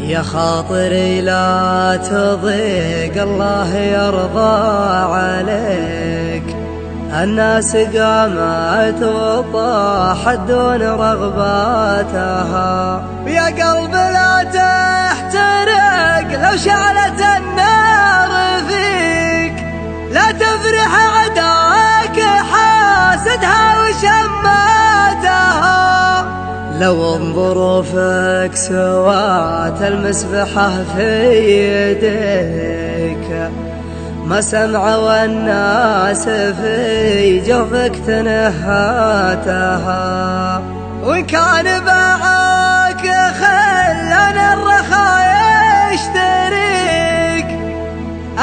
يا خاطري لا تضيق، الله يرضى عليك. الناس قامت وطاحت دون رغباتها، يا قلب لا تحترق لو شعلت النار فيك. لا تفرح عداك حاسدها وشماتها، لو ظروفك سوات المسبحة في يديك. ما سمع والناس في جوفك تنهاتها، وإن كان باعك خلنا الرخاء يشتريك.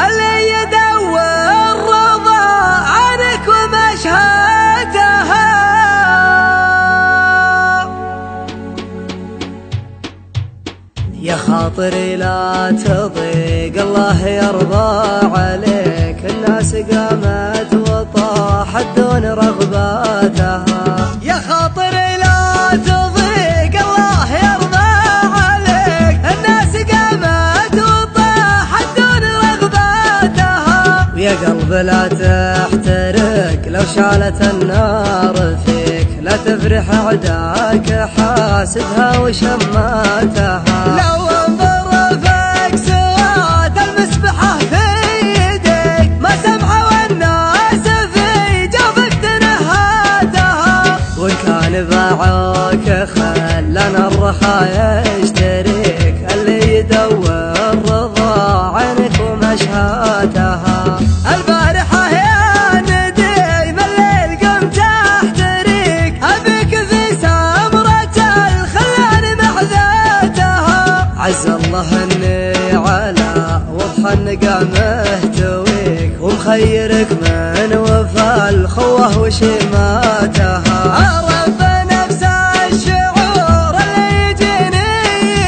اللي يدور رضا عنك ومشهاتها، يا خاطري لا تضيق، الله يرضى عليك. الناس قامت وطاحت دون رغباتها، يا خاطري لا تضيق، الله يرضى عليك. الناس قامت وطاحت دون رغباتها، ويا قلب لا تحترق لو شعلت النار فيك. لا تفرح عداك حاسدها وشماتها، لو ظروفك سوات المسبحة في يديك. ما سمع والناس في جوفك تنهاتها، وإن كان باعوك خلنا الرخاء يشتريك. اللي يدور رضا عنك ومشهاتها. البارحة يا نديم الليل قمت احتريك، أبيك في سمرة الخلان محذاتها. عز الله اني على وضح النقا مهتويك، ومخيرك من وفى الخوه وشماتها. رب نفس الشعور اللي يجيني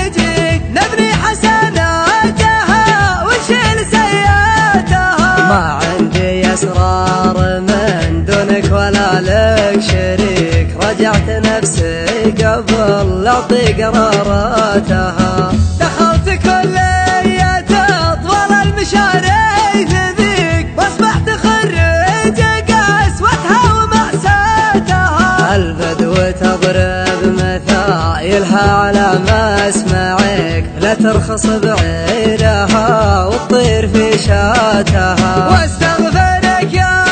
يجيك، نبني حسناتها ونشيل سيئاتها. ما عندي اسرار من دونك ولا لك شريك، رجعت نفسي قبل اعطي قراراتها. دخلت كلية اطول المشاريع ذيك، واصبحت خريج قسوتها ومأساتها. البدو تضرب مثايلها على مسمعك، لا ترخص بعيرها وتطير في شاتها. واستغفرك يا